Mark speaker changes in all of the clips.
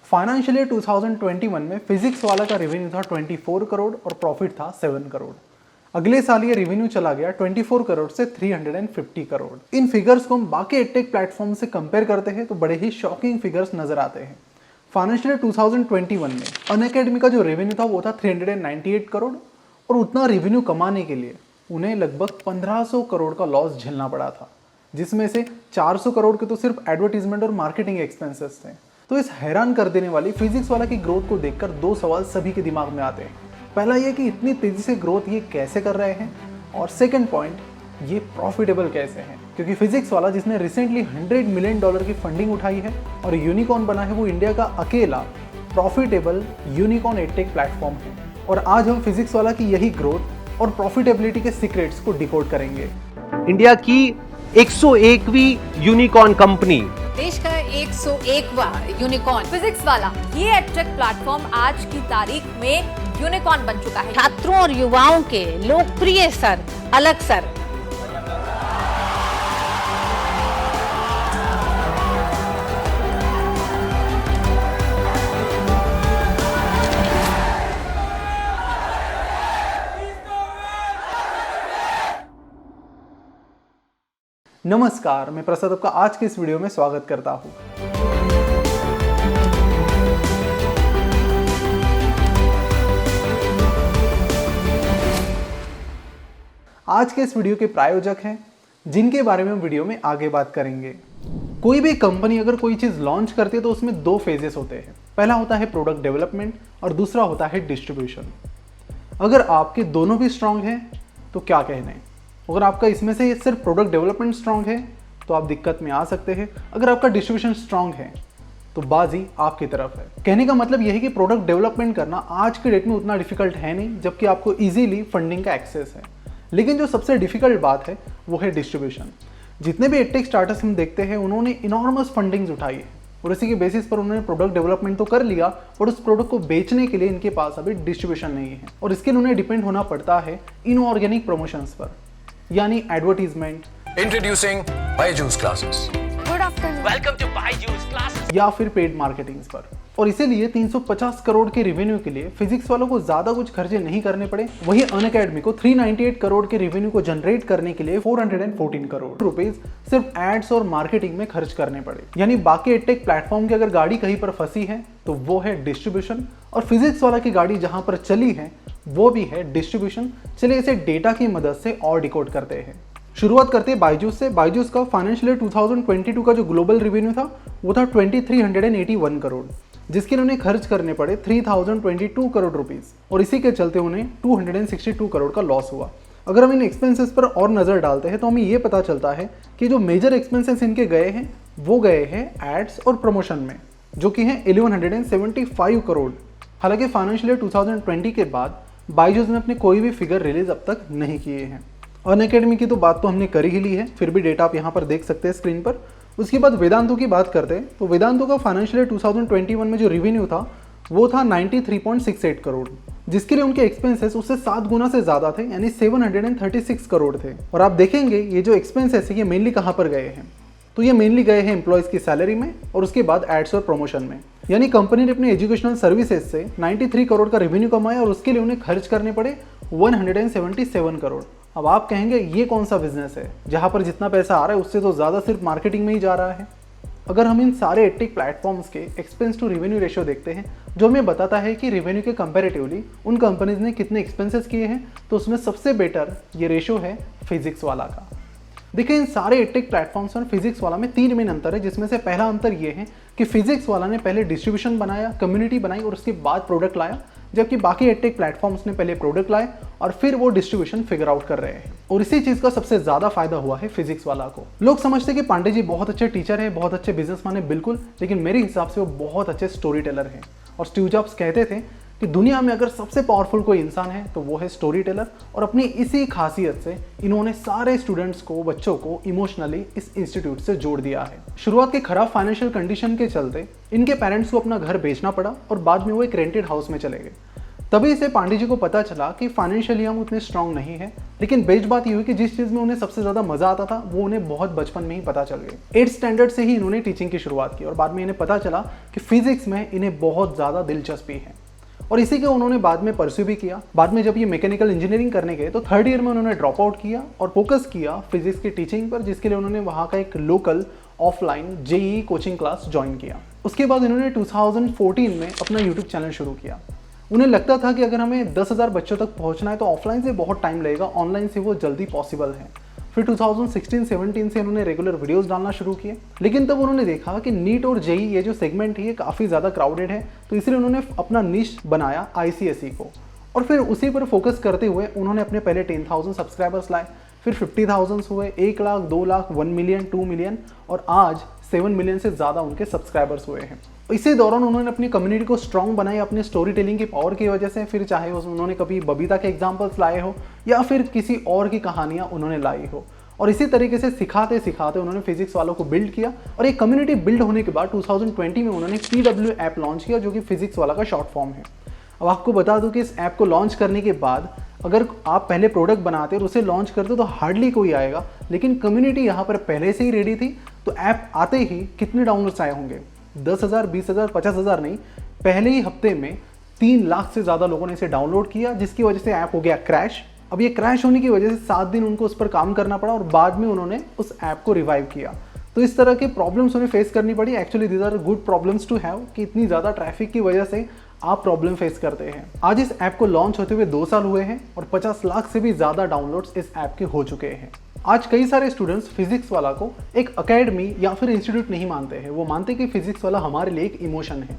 Speaker 1: Financial year 2021 में physics वाला का रेवेन्यू था 24 करोड़ और प्रॉफिट था 7 करोड़। अगले साल ये रेवेन्यू चला गया 24 करोड़ से 350 करोड़। इन फिगर्स को हम बाकी एडटेक प्लेटफॉर्म से कंपेयर करते हैं तो बड़े ही शॉकिंग फिगर्स नजर आते हैं। फाइनेंशियल ईयर 2021 में अनअकैडमी का जो रेवेन्यू था वो था 398 करोड़ और उतना रेवेन्यू कमाने के लिए उन्हें लगभग 1500 करोड़ का लॉस झेलना पड़ा था, जिसमें से 400 करोड़ के तो सिर्फ एडवर्टीजमेंट और मार्केटिंग एक्सपेंसेस थे। तो इस हैरान कर देने वाली फिजिक्स वाला की ग्रोथ को देखकर दो सवाल सभी के दिमाग में आते हैं। पहला ये कि इतनी तेजी से ग्रोथ ये कैसे कर रहे हैं, और सेकंड पॉइंट ये प्रॉफिटेबल कैसे हैं, क्योंकि फिजिक्स वाला जिसने रिसेंटली $100 मिलियन की फंडिंग उठाई है और यूनिकॉर्न बना है, वो इंडिया का अकेला प्रॉफिटेबल यूनिकॉर्न एडटेक प्लेटफॉर्म है। और आज हम फिजिक्स वाला की यही ग्रोथ और प्रॉफिटेबिलिटी के सीक्रेट्स को डिकोड करेंगे।
Speaker 2: इंडिया की 101वीं यूनिकॉर्न कंपनी,
Speaker 3: देश का 101वां यूनिकॉर्न फिजिक्स वाला, ये एडटेक प्लेटफॉर्म आज की तारीख में यूनिकॉर्न बन चुका है।
Speaker 4: छात्रों और युवाओं के लोकप्रिय सर, अलग सर।
Speaker 1: नमस्कार, मैं प्रसाद आपका आज के इस वीडियो में स्वागत करता हूं। आज के इस वीडियो के प्रायोजक हैं जिनके बारे में हम वीडियो में आगे बात करेंगे। कोई भी कंपनी अगर कोई चीज लॉन्च करती है तो उसमें दो फेजेस होते हैं। पहला होता है प्रोडक्ट डेवलपमेंट और दूसरा होता है डिस्ट्रीब्यूशन। अगर आपके दोनों भी स्ट्रांग हैं तो क्या कहने। अगर आपका इसमें से सिर्फ प्रोडक्ट डेवलपमेंट स्ट्रांग है तो आप दिक्कत में आ सकते हैं। अगर आपका डिस्ट्रीब्यूशन स्ट्रांग है तो बाजी आपकी तरफ है। कहने का मतलब यह है कि प्रोडक्ट डेवलपमेंट करना आज के डेट में उतना डिफिकल्ट है नहीं, जबकि आपको इजीली फंडिंग का एक्सेस है। लेकिन जो सबसे डिफिकल्ट बात है वो है डिस्ट्रीब्यूशन। जितने भी एडटेक स्टार्टअप्स हम देखते हैं उन्होंने इनॉर्मस फंडिंग्स उठाई है और इसी के बेसिस पर उन्होंने प्रोडक्ट डेवलपमेंट तो कर लिया, और उस प्रोडक्ट को बेचने के लिए इनके पास अभी डिस्ट्रीब्यूशन नहीं है और इसके लिए उन्हें डिपेंड होना पड़ता है इनऑर्गेनिक प्रमोशंस पर, यानी advertisement,
Speaker 5: introducing Byju's classes,
Speaker 3: good afternoon,
Speaker 2: welcome to Byju's classes,
Speaker 1: या फिर पेड मार्केटिंग पर। और इसीलिए 350 करोड़ के रेवेन्यू के लिए फिजिक्स वालों को ज्यादा कुछ खर्चे नहीं करने पड़े। वही अनअकैडमी को 398 करोड़ के रेवेन्यू को जनरेट करने के लिए 414 करोड़ रुपीस सिर्फ एड्स और मार्केटिंग में खर्च करने पड़े। यानी बाकी एडटेक प्लेटफॉर्म की अगर गाड़ी कहीं पर फंसी है तो वो है डिस्ट्रीब्यूशन, और फिजिक्स वाला की गाड़ी जहां पर चली है वो भी है डिस्ट्रीब्यूशन। चलिए इसे डेटा की मदद से और डिकोड करते हैं। शुरुआत करते हैं बायजूस से। बायजूस का फाइनेंशियल ईयर 2022 का जो ग्लोबल रेवेन्यू था वो था 2381 करोड़, जिसके लिए उन्हें खर्च करने पड़े 3022 करोड़ रुपीस, और इसी के चलते उन्हें 262 करोड़ का लॉस हुआ। अगर हम इन एक्सपेंसेस पर और नजर डालते हैं तो हमें ये पता चलता है कि जो मेजर एक्सपेंसेस इनके गए हैं वो गए हैं एड्स और प्रमोशन में, जो कि हैं 1175 करोड़। हालांकि फाइनेंशियल ईयर 2020 के बाद बायजूस ने अपने कोई भी फिगर रिलीज अब तक नहीं किए हैं। अनअकैडमी की तो बात तो हमने कर ही ली है, फिर भी डेटा आप यहाँ पर देख सकते हैं स्क्रीन पर। उसके बाद वेदांतो की बात करते हैं तो वेदांतो का फाइनेंशियल ईयर 2021 में जो रेवेन्यू था वो था 93.68 करोड़, जिसके लिए उनके एक्सपेंसेस उससे 7 गुना से ज्यादा थे, यानी 736 करोड़ थे। और आप देखेंगे ये जो एक्सपेंसेस है ये मेनली कहाँ पर गए हैं, तो ये मेनली गए हैं एम्प्लॉयज की सैलरी में और उसके बाद एड्स और प्रमोशन में। यानी कंपनी ने अपने एजुकेशनल सर्विसेज से 93 करोड़ का रेवेन्यू कमाया और उसके लिए उन्हें खर्च करने पड़े 177 करोड़। अब आप कहेंगे ये कौन सा बिजनेस है जहां पर जितना पैसा आ रहा है उससे तो ज़्यादा सिर्फ मार्केटिंग में ही जा रहा है। अगर हम इन सारे एडटेक प्लेटफॉर्म्स के एक्सपेंस टू रेवेन्यू रेशियो देखते हैं जो हमें बताता है कि रेवेन्यू के कंपैरेटिवली उन कंपनीज ने कितने एक्सपेंसेस किए हैं, तो उसमें सबसे बेटर ये रेशियो है फिजिक्स वाला का। देखिए इन सारे एडटेक प्लेटफॉर्म्स और फिजिक्स वाला में 3 मेन अंतर है, जिसमें से पहला अंतर ये है कि फिजिक्स वाला ने पहले डिस्ट्रीब्यूशन बनाया, कम्युनिटी बनाई और उसके बाद प्रोडक्ट लाया, जबकि बाकी एडटेक प्लेटफॉर्म्स ने पहले प्रोडक्ट लाए और फिर वो डिस्ट्रीब्यूशन फिगर आउट कर रहे हैं। और इसी चीज का सबसे ज्यादा फायदा हुआ है फिजिक्स वाला को। लोग समझते हैं कि पांडे जी बहुत अच्छे टीचर है, बहुत अच्छे बिजनेसमैन है, बिल्कुल, लेकिन मेरे हिसाब से वो बहुत अच्छे स्टोरी टेलर हैं। और स्टीव जॉब्स कहते थे कि दुनिया में अगर सबसे पावरफुल कोई इंसान है तो वो है स्टोरी टेलर, और अपनी इसी खासियत से इन्होंने सारे स्टूडेंट्स को, बच्चों को इमोशनली इस इंस्टीट्यूट से जोड़ दिया है। शुरुआत के खराब फाइनेंशियल कंडीशन के चलते इनके पेरेंट्स को अपना घर बेचना पड़ा और बाद में वो एक रेंटेड हाउस में चले गए। तभी से पांडे जी को पता चला कि फाइनेंशियली हम उतने स्ट्रांग नहीं है, लेकिन बेस्ट बात ये हुई कि जिस चीज़ में उन्हें सबसे ज़्यादा मज़ा आता था वो उन्हें बहुत बचपन में ही पता चल गई। 8th स्टैंडर्ड से ही इन्होंने टीचिंग की शुरुआत की और बाद में इन्हें पता चला कि फिजिक्स में इन्हें बहुत ज़्यादा दिलचस्पी है और इसी को उन्होंने बाद में परस्यू भी किया। बाद में जब ये मैकेनिकल इंजीनियरिंग करने गए तो 3rd ईयर में उन्होंने ड्रॉप आउट किया और फोकस किया फिजिक्स की टीचिंग पर, जिसके लिए उन्होंने वहाँ का एक local offline JEE coaching class join किया। उसके बाद इन्होंने 2014 में अपना यूट्यूब चैनल शुरू किया। उन्हें लगता था कि अगर हमें 10,000 बच्चों तक पहुंचना है तो ऑफलाइन से बहुत टाइम लगेगा, ऑनलाइन से वो जल्दी पॉसिबल है। फिर 2016-17 से उन्होंने रेगुलर वीडियोस डालना शुरू किए, लेकिन तब उन्होंने देखा कि नीट और जेईई ये जो सेगमेंट है ये काफ़ी ज़्यादा क्राउडेड है, तो इसलिए उन्होंने अपना निश बनाया ICSE को और फिर उसी पर फोकस करते हुए उन्होंने अपने पहले 10,000 सब्सक्राइबर्स लाए, फिर 50,000 हुए, 1 लाख, 2 लाख, 1 मिलियन, 2 मिलियन और आज 7 मिलियन से ज़्यादा उनके सब्सक्राइबर्स हुए हैं। इसी दौरान उन्होंने अपनी कम्युनिटी को स्ट्रॉन्ग बनाई अपने स्टोरी टेलिंग की पावर की वजह से, फिर चाहे उन्होंने कभी बबीता के एग्जाम्पल्स लाए हो या फिर किसी और की कहानियाँ उन्होंने लाई हो, और इसी तरीके से सिखाते सिखाते उन्होंने फिजिक्स वालों को बिल्ड किया। और एक कम्युनिटी बिल्ड होने के बाद 2020 में उन्होंने PW ऐप लॉन्च किया जो कि फिजिक्स वाला का शॉर्ट फॉर्म है। अब आपको बता दूं कि इस ऐप को लॉन्च करने के बाद अगर आप पहले प्रोडक्ट बनाते और उसे लॉन्च करते तो हार्डली कोई आएगा, लेकिन कम्युनिटी यहाँ पर पहले से ही रेडी थी, तो ऐप आते ही कितने डाउनलोड्स आए होंगे? 10,000, 20,000, 50,000 नहीं, पहले ही हफ्ते में 3 लाख से ज़्यादा लोगों ने इसे डाउनलोड किया, जिसकी वजह से ऐप हो गया क्रैश। अब ये क्रैश होने की वजह से 7 दिन उनको उस पर काम करना पड़ा और बाद में उन्होंने उस ऐप को रिवाइव किया। तो इस तरह के प्रॉब्लम्स उन्हें फेस करनी पड़ी। Actually these are good problems to have कि इतनी ज़्यादा ट्रैफिक की वजह से आप प्रॉब्लम फेस करते हैं। आज इस ऐप को लॉन्च होते हुए 2 साल हुए हैं और 50 लाख से भी ज़्यादा डाउनलोड्स इस ऐप के हो चुके हैं। आज कई सारे स्टूडेंट्स फिजिक्स वाला को एक अकेडमी या फिर इंस्टीट्यूट नहीं मानते हैं, वो मानते हैं कि फिजिक्स वाला हमारे लिए एक इमोशन है।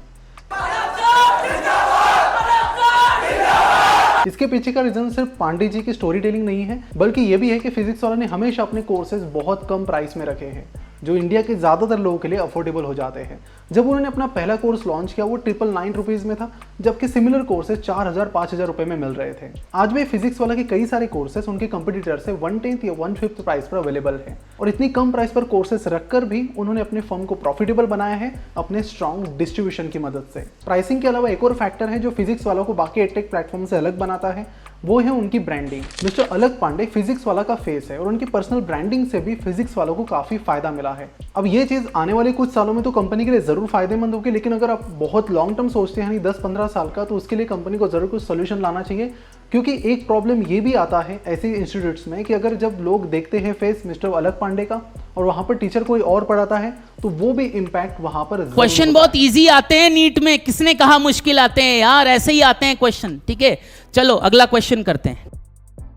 Speaker 1: इसके पीछे का रीजन सिर्फ पांडे जी की स्टोरी टेलिंग नहीं है, बल्कि ये भी है कि फिजिक्स वाला ने हमेशा अपने कोर्सेज बहुत कम प्राइस में रखे हैं, जो इंडिया के ज़्यादातर लोगों के लिए अफोर्डेबल हो जाते हैं। जब उन्होंने अपना पहला कोर्स लॉन्च किया वो 999 रुपीज़ में था, जबकि सिमिलर कोर्सेज 4,000-5,000 रुपये में मिल रहे थे। आज भी फिजिक्स वाला के कई सारे कोर्सेज उनके कंपटीटर से 1/10 या 1/5 प्राइस पर अवेलेबल है, और इतनी कम प्राइस पर कोर्सेज रखकर भी उन्होंने अपने फर्म को प्रॉफिटेबल बनाया है अपने स्ट्रॉन्ग डिस्ट्रीब्यूशन की मदद से। प्राइसिंग के अलावा एक और फैक्टर है जो फिजिक्स वालों को बाकी एडटेक प्लेटफॉर्म से अलग बनाता है, वो है उनकी ब्रांडिंग। मिस्टर अलग पांडे फिजिक्स वाला का फेस है और उनकी पर्सनल ब्रांडिंग से भी फिजिक्स वालों को काफ़ी फायदा मिला है। अब ये चीज़ आने वाले कुछ सालों में तो कंपनी के लिए ज़रूर फायदेमंद होगी, लेकिन अगर आप बहुत लॉन्ग टर्म सोचते हैं यानी 10-15 साल का, तो उसके लिए कंपनी को ज़रूर कुछ सोल्यूशन लाना चाहिए। क्योंकि एक प्रॉब्लम ये भी आता है ऐसे इंस्टीट्यूट्स में कि अगर जब लोग देखते हैं फेस मिस्टर अलग पांडे का और वहाँ पर टीचर कोई और पढ़ाता है तो वो भी इम्पैक्ट वहाँ पर।
Speaker 6: क्वेश्चन बहुत इजी आते हैं नीट में, किसने कहा मुश्किल आते हैं यार, ऐसे ही आते हैं क्वेश्चन। ठीक है, चलो अगला क्वेश्चन करते हैं।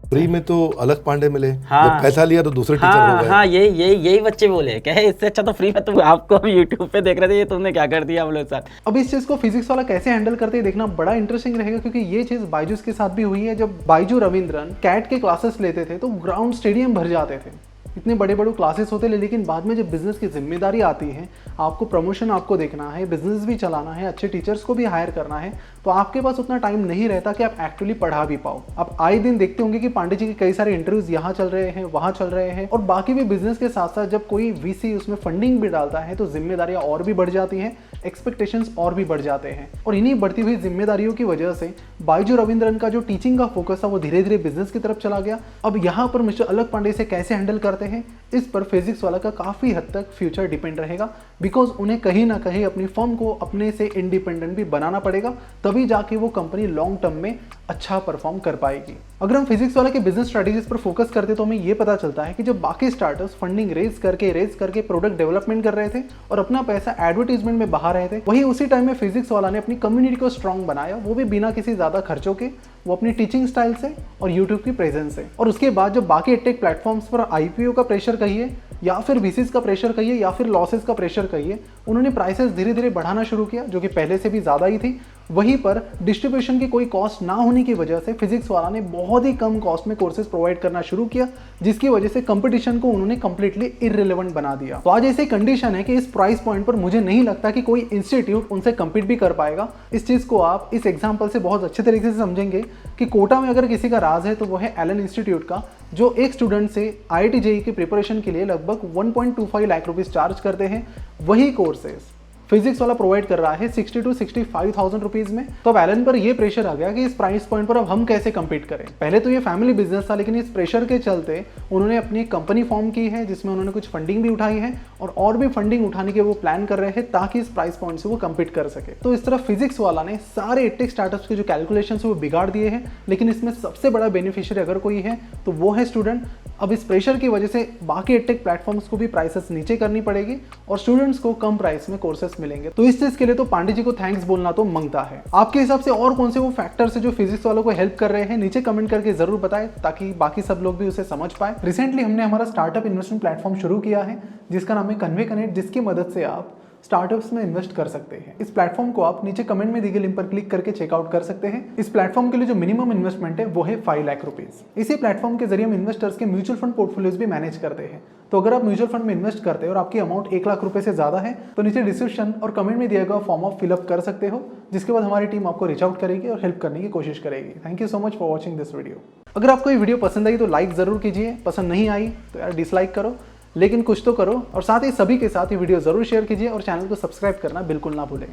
Speaker 7: फ्री में तो अलग पांडे मिले,
Speaker 8: हाँ,
Speaker 7: जब पैसा लिया तो दूसरे टीचर हो गए।
Speaker 8: हाँ, यही बच्चे बोले, कहे इससे अच्छा तो फ्री में। तुम आपको हम यूट्यूब पे देख रहे थे, ये तुमने क्या कर दिया हम लोग साथ।
Speaker 1: अब इस चीज़ को फिजिक्स वाला कैसे हैंडल करते हैं देखना बड़ा इंटरेस्टिंग रहेगा, क्योंकि ये चीज़ बायजूस के साथ भी हुई है। जब बायजू रविंद्रन कैट के क्लासेस लेते थे तो ग्राउंड स्टेडियम भर जाते थे, इतने बड़े बड़े क्लासेस होते, लेकिन बाद में जब बिजनेस की जिम्मेदारी आती है, आपको प्रमोशन आपको देखना है, बिजनेस भी चलाना है, अच्छे टीचर्स को भी हायर करना है, तो आपके पास उतना टाइम नहीं रहता कि आप एक्चुअली पढ़ा भी पाओ। आप आए दिन देखते होंगे कि पांडे जी के कई सारे इंटरव्यूज यहाँ चल रहे हैं, वहाँ चल रहे हैं, और बाकी भी बिजनेस के साथ साथ जब कोई VC उसमें फंडिंग भी डालता है तो जिम्मेदारियाँ और भी बढ़ जाती हैं, एक्सपेक्टेशंस और भी बढ़ जाते हैं। और इन्हीं बढ़ती हुई जिम्मेदारियों की वजह से बायजू रविंद्रन का जो टीचिंग का फोकस था वो धीरे धीरे बिजनेस की तरफ चला गया। अब यहाँ पर मिस्टर अलग पांडे से कैसे हैंडल करते हैं, इस पर फिजिक्स वाला का काफ़ी हद तक फ्यूचर डिपेंड रहेगा, बिकॉज उन्हें कहीं ना कहीं अपनी फर्म को अपने से इंडिपेंडेंट भी बनाना पड़ेगा, तभी जाके वो कंपनी लॉन्ग टर्म में अच्छा परफॉर्म कर पाएगी। अगर हम फिजिक्स वाला के बिजनेस स्ट्रेटेजीज पर फोकस करते तो हमें ये पता चलता है कि जब बाकी स्टार्टअप्स फंडिंग रेज करके प्रोडक्ट डेवलपमेंट कर रहे थे और अपना पैसा एडवर्टीजमेंट में बहा रहे थे, वही उसी टाइम में फिजिक्स वाला ने अपनी कम्युनिटी को स्ट्रॉन्ग बनाया, वो भी बिना किसी ज़्यादा खर्चों के, वो अपनी टीचिंग स्टाइल से और यूट्यूब की प्रेजेंस से। और उसके बाद जब बाकी एडटेक प्लेटफॉर्म्स पर IPO का प्रेशर कहिए या फिर VCs का प्रेशर कहिए या फिर लॉसेस का प्रेशर कहिए, उन्होंने प्राइसेस धीरे धीरे बढ़ाना शुरू किया, जो कि पहले से भी ज़्यादा ही थी। वहीं पर डिस्ट्रीब्यूशन की कोई कॉस्ट ना होने की वजह से फिजिक्स वाला ने बहुत ही कम कॉस्ट में कोर्सेज प्रोवाइड करना शुरू किया, जिसकी वजह से कंपटीशन को उन्होंने कंप्लीटली इररिलेवेंट बना दिया। तो आज ऐसी कंडीशन है कि इस प्राइस पॉइंट पर मुझे नहीं लगता कि कोई इंस्टीट्यूट उनसे कम्पीट भी कर पाएगा। इस चीज़ को आप इस एग्जाम्पल से बहुत अच्छे तरीके से समझेंगे कि कोटा में अगर किसी का राज है तो वो है एलन इंस्टीट्यूट का, जो एक स्टूडेंट से IIT JEE की प्रिपरेशन के लिए लगभग 1.25 लाख रुपीस चार्ज करते हैं। वही कोर्सेज फिजिक्स वाला प्रोवाइड कर रहा है 60 to 65,000 रुपीज में। तो अब एलन पर ये प्रेशर आ गया कि इस प्राइस पॉइंट पर अब हम कैसे कम्पीट करें। पहले तो ये फैमिली बिजनेस था, लेकिन इस प्रेशर के चलते उन्होंने अपनी कंपनी फॉर्म की है जिसमें उन्होंने कुछ फंडिंग भी उठाई है और भी फंडिंग उठाने के वो प्लान कर रहे हैं ताकि इस प्राइस पॉइंट से वो कम्पीट कर सके। तो इस तरह फिजिक्स वाला ने सारे एडटेक स्टार्टअप्स के जो कैलकुलेशन वो बिगाड़ दिए हैं, लेकिन इसमें सबसे बड़ा बेनिफिशियरी अगर कोई है तो वो है स्टूडेंट। अब इस प्रेशर की वजह से बाकी एडटेक प्लेटफॉर्म्स को भी प्राइसेस नीचे करनी पड़ेगी और स्टूडेंट्स को कम प्राइस में कोर्सेस मिलेंगे। तो इस चीज के लिए तो पांडे जी को थैंक्स बोलना तो मंगता है। आपके हिसाब से और कौन से वो फैक्टर्स है जो फिजिक्स वालों को हेल्प कर रहे हैं, नीचे कमेंट करके जरूर बताएं ताकि बाकी सब लोग भी उसे समझ पाए। रिसेंटली हमने हमारा स्टार्टअप इन्वेस्टमेंट प्लेटफॉर्म शुरू किया है जिसका नाम है कन्वे कनेक्ट, जिसकी मदद से आप स्टार्टअप्स में इन्वेस्ट कर सकते हैं। इस प्लेटफॉर्म को आप नीचे कमेंट में दी गई लिंक पर क्लिक करके चेकआउट कर सकते हैं। इस प्लेटफॉर्म के लिए जो मिनिमम इन्वेस्टमेंट है वो है 5 लाख रुपीज। इसी प्लेटफॉर्म के जरिए हम इन्वेस्टर्स के म्यूचुअल फंड पोर्टफोलियोज भी मैनेज करते हैं। तो अगर आप म्यूचुअल फंड में इन्वेस्ट करते हैं और आपकी अमाउंट 1 लाख रुपए से ज्यादा है तो नीचे डिस्क्रिप्शन और कमेंट में दिया गया फॉर्म आप फिलअप कर सकते हो, जिसके बाद हमारी टीम आपको रीच आउट करेगी और हेल्प करने की कोशिश करेगी। Thank you so much for watching this video. अगर आपको ये वीडियो पसंद आई तो लाइक जरूर कीजिए, पसंद नहीं आई तो यार डिसलाइक करो, लेकिन कुछ तो करो। और साथ ही सभी के साथ ये वीडियो जरूर शेयर कीजिए और चैनल को सब्सक्राइब करना बिल्कुल ना भूलें।